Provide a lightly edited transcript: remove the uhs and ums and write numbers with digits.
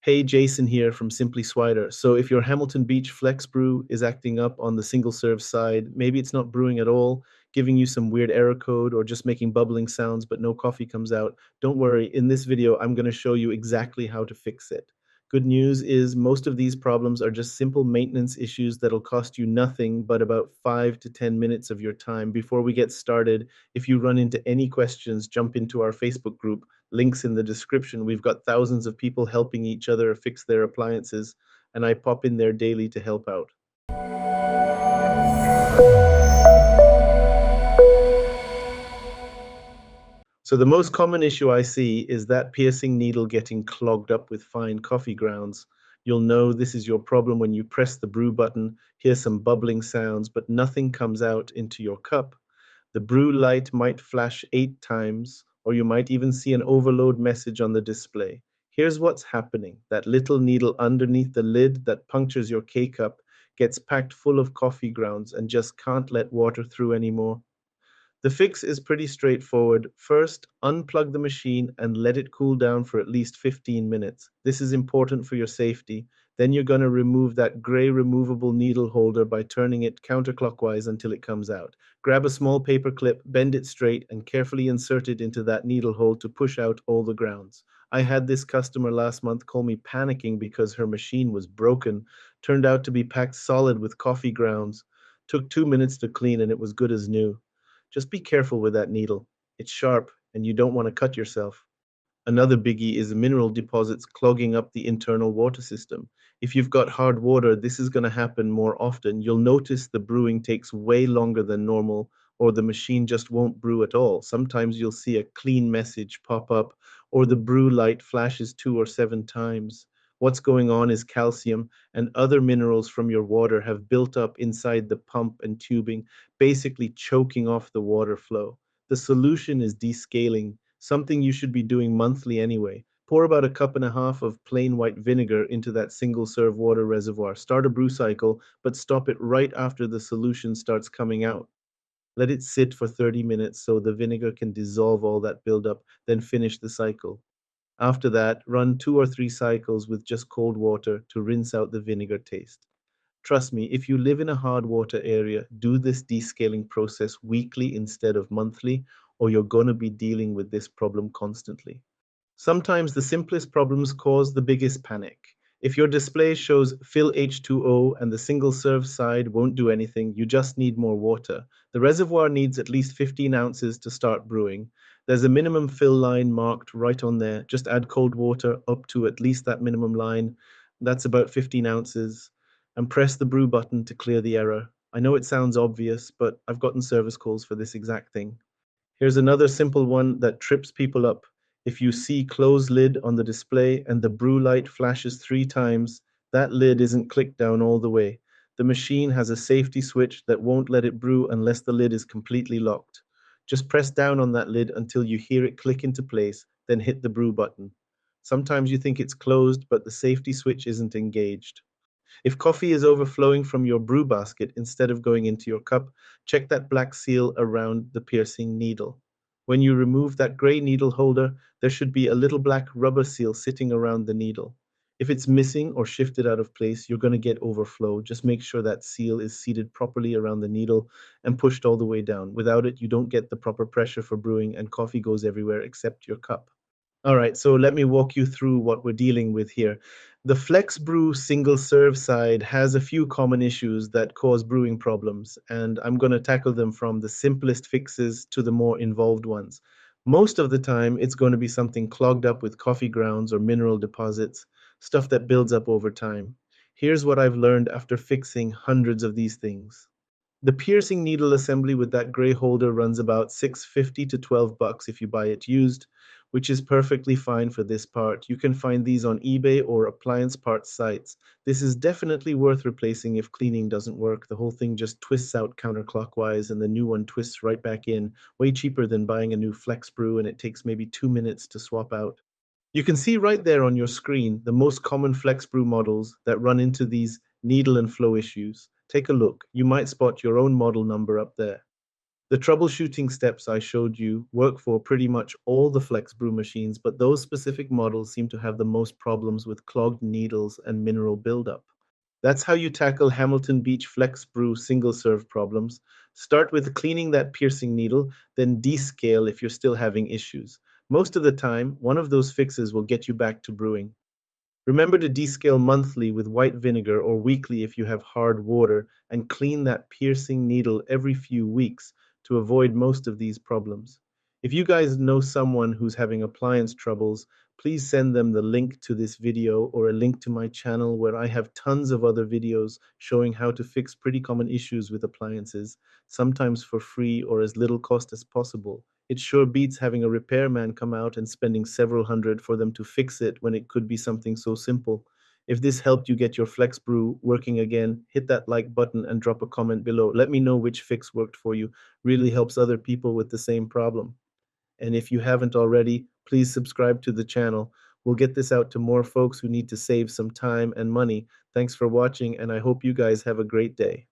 Hey, Jason here from Simply Swider. So if your Hamilton Beach FlexBrew is acting up on the single serve side, maybe it's not brewing at all, giving you some weird error code, or just making bubbling sounds but no coffee comes out, don't worry. In this video, I'm going to show you exactly how to fix it. Good news is most of these problems are just simple maintenance issues that'll cost you nothing but about 5 to 10 minutes of your time. Before we get started, if you run into any questions, jump into our Facebook group. Links in the description. We've got thousands of people helping each other fix their appliances, and I pop in there daily to help out. So the most common issue I see is that piercing needle getting clogged up with fine coffee grounds. You'll know this is your problem when you press the brew button, hear some bubbling sounds, but nothing comes out into your cup. The brew light might flash 8 times, or you might even see an overload message on the display. Here's what's happening. That little needle underneath the lid that punctures your K-cup gets packed full of coffee grounds and just can't let water through anymore. The fix is pretty straightforward. First, unplug the machine and let it cool down for at least 15 minutes. This is important for your safety. Then you're going to remove that gray removable needle holder by turning it counterclockwise until it comes out. Grab a small paper clip, bend it straight, and carefully insert it into that needle hole to push out all the grounds. I had this customer last month call me panicking because her machine was broken. Turned out to be packed solid with coffee grounds. Took 2 minutes to clean and it was good as new. Just be careful with that needle. It's sharp and you don't want to cut yourself. Another biggie is mineral deposits clogging up the internal water system. If you've got hard water, this is going to happen more often. You'll notice the brewing takes way longer than normal, or the machine just won't brew at all. Sometimes you'll see a clean message pop up, or the brew light flashes 2 or 7 times. What's going on is calcium and other minerals from your water have built up inside the pump and tubing, basically choking off the water flow. The solution is descaling, something you should be doing monthly anyway. Pour about a cup and a half of plain white vinegar into that single serve water reservoir. Start a brew cycle, but stop it right after the solution starts coming out. Let it sit for 30 minutes so the vinegar can dissolve all that buildup, then finish the cycle. After that, run 2 or 3 cycles with just cold water to rinse out the vinegar taste. Trust me, if you live in a hard water area, do this descaling process weekly instead of monthly, or you're going to be dealing with this problem constantly. Sometimes the simplest problems cause the biggest panic. If your display shows fill H2O and the single serve side won't do anything, you just need more water. The reservoir needs at least 15 ounces to start brewing. There's a minimum fill line marked right on there. Just add cold water up to at least that minimum line. That's about 15 ounces. And press the brew button to clear the error. I know it sounds obvious, but I've gotten service calls for this exact thing. Here's another simple one that trips people up. If you see closed lid on the display and the brew light flashes 3 times, that lid isn't clicked down all the way. The machine has a safety switch that won't let it brew unless the lid is completely locked. Just press down on that lid until you hear it click into place, then hit the brew button. Sometimes you think it's closed, but the safety switch isn't engaged. If coffee is overflowing from your brew basket instead of going into your cup, check that black seal around the piercing needle. When you remove that gray needle holder, there should be a little black rubber seal sitting around the needle. If it's missing or shifted out of place, you're going to get overflow. Just make sure that seal is seated properly around the needle and pushed all the way down. Without it, you don't get the proper pressure for brewing and coffee goes everywhere except your cup. All right, so let me walk you through what we're dealing with here. The FlexBrew single serve side has a few common issues that cause brewing problems, and I'm going to tackle them from the simplest fixes to the more involved ones. Most of the time, it's going to be something clogged up with coffee grounds or mineral deposits, stuff that builds up over time. Here's what I've learned after fixing hundreds of these things. The piercing needle assembly with that gray holder runs about 650 to 12 bucks if you buy it used, which is perfectly fine for this part. You can find these on eBay or appliance parts sites. This is definitely worth replacing if cleaning doesn't work. The whole thing just twists out counterclockwise and the new one twists right back in. Way cheaper than buying a new FlexBrew, and it takes maybe 2 minutes to swap out. You can see right there on your screen the most common FlexBrew models that run into these needle and flow issues. Take a look. You might spot your own model number up there. The troubleshooting steps I showed you work for pretty much all the FlexBrew machines, but those specific models seem to have the most problems with clogged needles and mineral buildup. That's how you tackle Hamilton Beach FlexBrew single serve problems. Start with cleaning that piercing needle, then descale if you're still having issues. Most of the time, one of those fixes will get you back to brewing. Remember to descale monthly with white vinegar or weekly if you have hard water, and clean that piercing needle every few weeks to avoid most of these problems. If you guys know someone who's having appliance troubles, please send them the link to this video or a link to my channel where I have tons of other videos showing how to fix pretty common issues with appliances, sometimes for free or as little cost as possible. It sure beats having a repairman come out and spending several hundred for them to fix it when it could be something so simple. If this helped you get your Flex Brew working again, hit that like button and drop a comment below. Let me know which fix worked for you. Really helps other people with the same problem. And if you haven't already, please subscribe to the channel. We'll get this out to more folks who need to save some time and money. Thanks for watching, and I hope you guys have a great day.